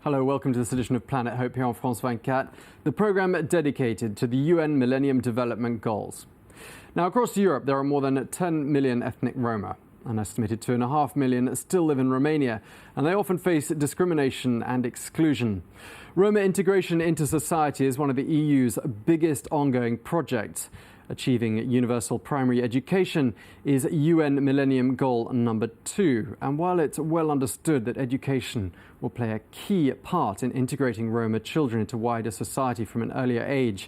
Hello, welcome to this edition of Planet Hope here on France 24, the programme dedicated to the UN Millennium Development Goals. Now, across Europe, there are more than 10 million ethnic Roma. An estimated 2.5 million still live in Romania, and they often face discrimination and exclusion. Roma integration into society is one of the EU's biggest ongoing projects. Achieving universal primary education is UN Millennium Goal number 2. And while it's well understood that education will play a key part in integrating Roma children into wider society from an earlier age,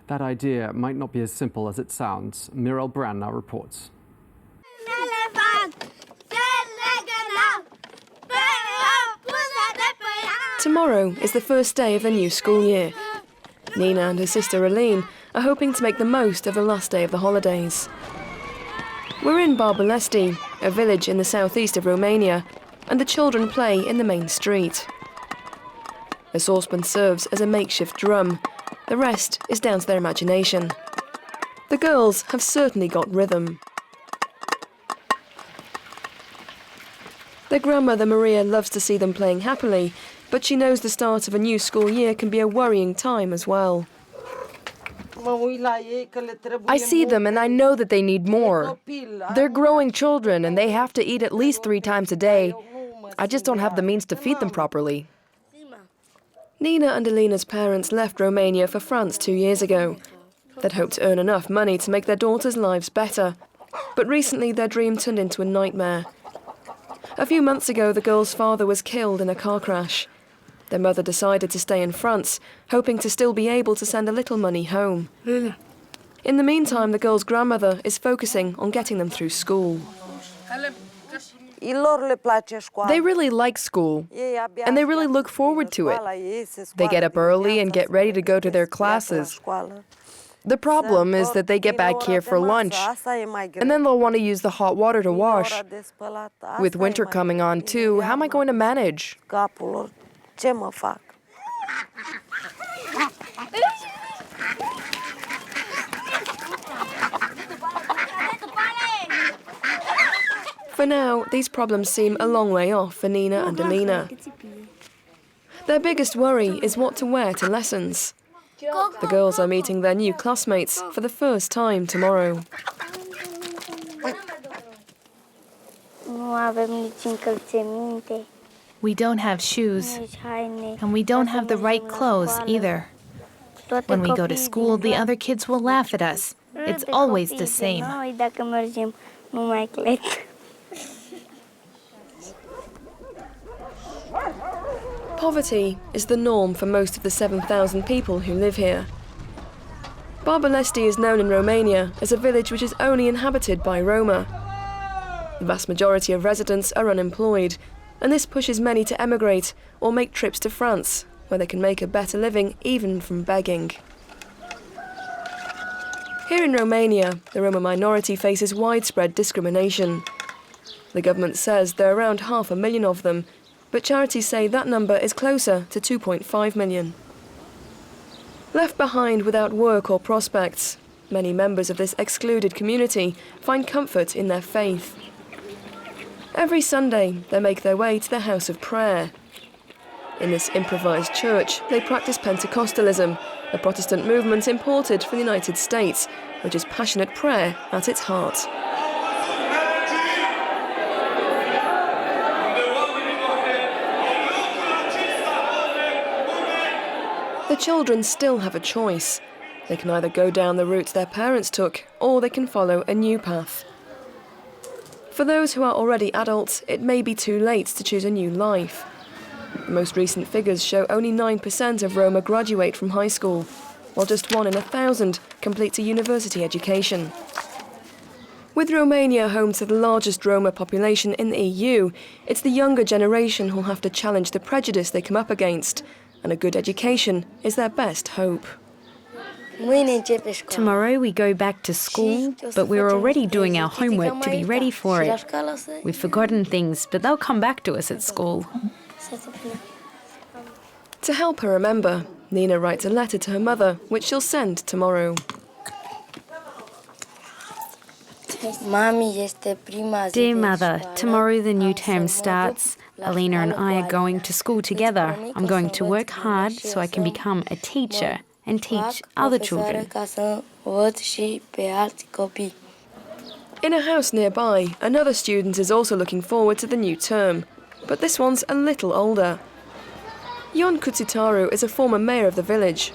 that idea might not be as simple as it sounds. Mirel Brand now reports. Tomorrow is the first day of the new school year. Nina and her sister Aline are hoping to make the most of the last day of the holidays. We're in Barbulesti, a village in the southeast of Romania, and the children play in the main street. A saucepan serves as a makeshift drum. The rest is down to their imagination. The girls have certainly got rhythm. Their grandmother Maria loves to see them playing happily, but she knows the start of a new school year can be a worrying time as well. I see them and I know that they need more. They're growing children and they have to eat at least 3 times a day. I just don't have the means to feed them properly. Nina and Alina's parents left Romania for France 2 years ago. They'd hoped to earn enough money to make their daughters' lives better. But recently their dream turned into a nightmare. A few months ago, the girl's father was killed in a car crash. Their mother decided to stay in France, hoping to still be able to send a little money home. In the meantime, the girl's grandmother is focusing on getting them through school. They really like school, and they really look forward to it. They get up early and get ready to go to their classes. The problem is that they get back here for lunch, and then they'll want to use the hot water to wash. With winter coming on too, how am I going to manage? For now, these problems seem a long way off for Nina and Alina. Their biggest worry is what to wear to lessons. The girls are meeting their new classmates for the first time tomorrow. We don't have shoes, and we don't have the right clothes either. When we go to school, the other kids will laugh at us. It's always the same. Poverty is the norm for most of the 7,000 people who live here. Barbulesti is known in Romania as a village which is only inhabited by Roma. The vast majority of residents are unemployed, and this pushes many to emigrate or make trips to France, where they can make a better living even from begging. Here in Romania, the Roma minority faces widespread discrimination. The government says there are around 500,000 of them, but charities say that number is closer to 2.5 million. Left behind without work or prospects, many members of this excluded community find comfort in their faith. Every Sunday, they make their way to the house of prayer. In this improvised church, they practice Pentecostalism, a Protestant movement imported from the United States, which is passionate prayer at its heart. The children still have a choice. They can either go down the route their parents took, or they can follow a new path. For those who are already adults, it may be too late to choose a new life. The most recent figures show only 9% of Roma graduate from high school, while just 1 in 1,000 completes a university education. With Romania home to the largest Roma population in the EU, it's the younger generation who'll have to challenge the prejudice they come up against, and a good education is their best hope. Tomorrow we go back to school, but we're already doing our homework to be ready for it. We've forgotten things, but they'll come back to us at school. To help her remember, Nina writes a letter to her mother, which she'll send tomorrow. Dear Mother, tomorrow the new term starts. Alina and I are going to school together. I'm going to work hard so I can become a teacher and teach other children. In a house nearby, another student is also looking forward to the new term, but this one's a little older. Jon Kutsitaru is a former mayor of the village.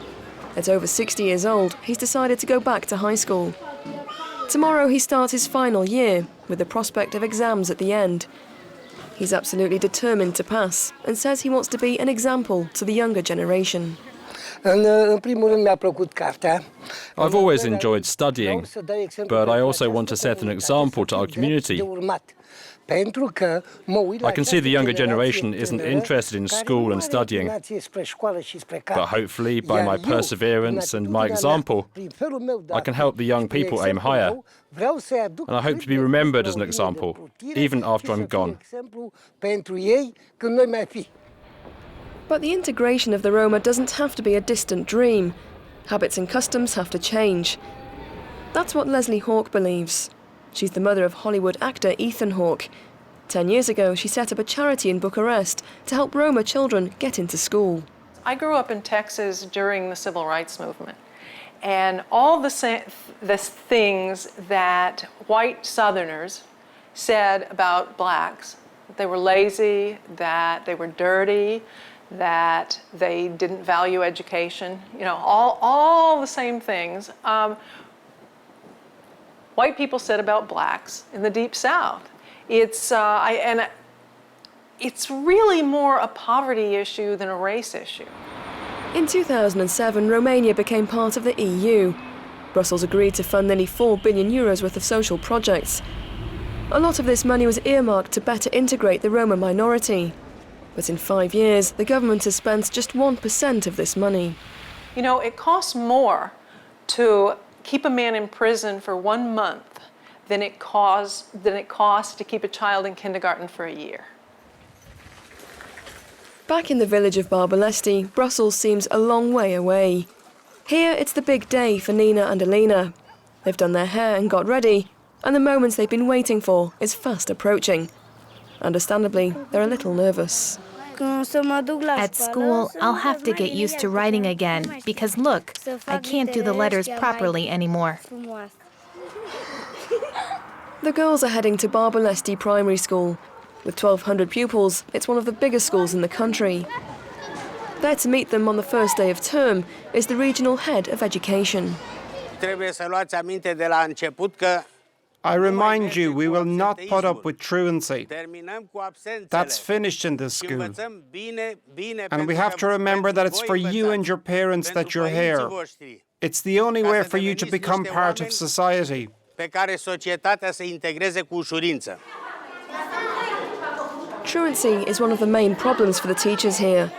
At over 60 years old, he's decided to go back to high school. Tomorrow he starts his final year, with the prospect of exams at the end. He's absolutely determined to pass, and says he wants to be an example to the younger generation. I've always enjoyed studying, but I also want to set an example to our community. I can see the younger generation isn't interested in school and studying, but hopefully by my perseverance and my example, I can help the young people aim higher. And I hope to be remembered as an example, even after I'm gone. But the integration of the Roma doesn't have to be a distant dream. Habits and customs have to change. That's what Leslie Hawke believes. She's the mother of Hollywood actor Ethan Hawke. 10 years ago, she set up a charity in Bucharest to help Roma children get into school. I grew up in Texas during the Civil Rights Movement. And all the things that white Southerners said about blacks, that they were lazy, that they were dirty, that they didn't value education, you know, all the same things. White people said about blacks in the Deep South. It's really more a poverty issue than a race issue. In 2007, Romania became part of the EU. Brussels agreed to fund nearly €4 billion worth of social projects. A lot of this money was earmarked to better integrate the Roma minority. But in 5 years, the government has spent just 1% of this money. You know, it costs more to keep a man in prison for 1 month than it costs to keep a child in kindergarten for a year. Back in the village of Barbalesti, Brussels seems a long way away. Here, it's the big day for Nina and Alina. They've done their hair and got ready, and the moments they've been waiting for is fast approaching. Understandably, they're a little nervous. At school, I'll have to get used to writing again, because look, I can't do the letters properly anymore. The girls are heading to Barbalesti Primary School. With 1,200 pupils, it's one of the biggest schools in the country. There to meet them on the first day of term is the regional head of education. I remind you, we will not put up with truancy. That's finished in this school. And we have to remember that it's for you and your parents that you're here. It's the only way for you to become part of society. Truancy is one of the main problems for the teachers here.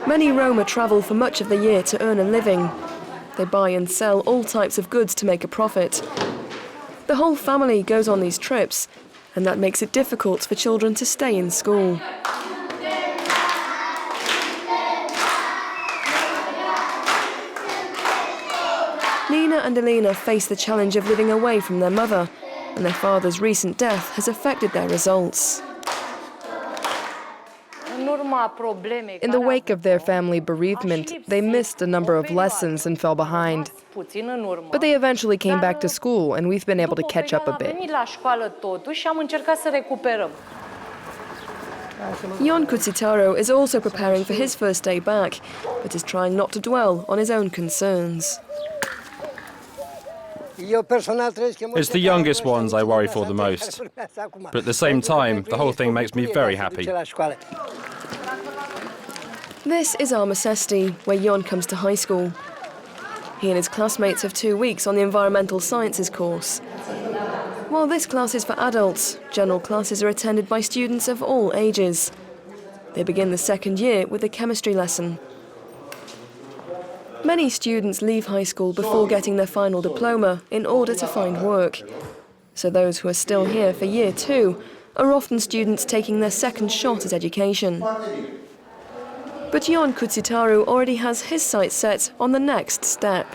Many Roma travel for much of the year to earn a living. They buy and sell all types of goods to make a profit. The whole family goes on these trips, and that makes it difficult for children to stay in school. Nina and Alina face the challenge of living away from their mother, and their father's recent death has affected their results. In the wake of their family bereavement, they missed a number of lessons and fell behind. But they eventually came back to school, and we've been able to catch up a bit. Jon Kutsitaru is also preparing for his first day back, but is trying not to dwell on his own concerns. It's the youngest ones I worry for the most. But at the same time, the whole thing makes me very happy. This is Armasesti, where Jon comes to high school. He and his classmates have 2 weeks on the Environmental Sciences course. While this class is for adults, general classes are attended by students of all ages. They begin the second year with a chemistry lesson. Many students leave high school before getting their final diploma in order to find work. So those who are still here for year 2 are often students taking their second shot at education. But Jon Kutsitaru already has his sights set on the next step.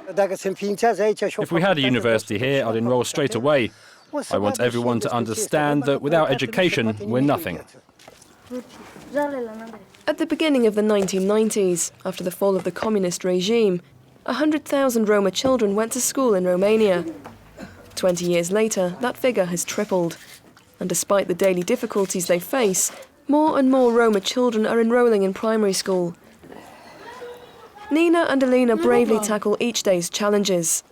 If we had a university here, I'd enroll straight away. I want everyone to understand that without education, we're nothing. At the beginning of the 1990s, after the fall of the communist regime, 100,000 Roma children went to school in Romania. 20 years later, that figure has tripled. And despite the daily difficulties they face, more and more Roma children are enrolling in primary school. Nina and Alina bravely tackle each day's challenges.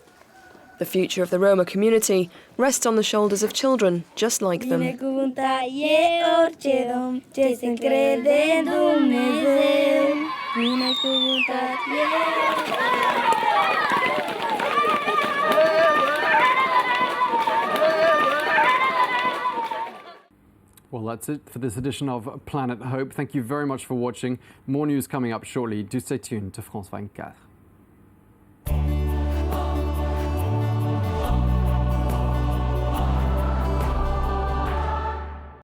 The future of the Roma community rests on the shoulders of children just like them. Well, that's it for this edition of Planet Hope. Thank you very much for watching. More news coming up shortly. Do stay tuned to France 24.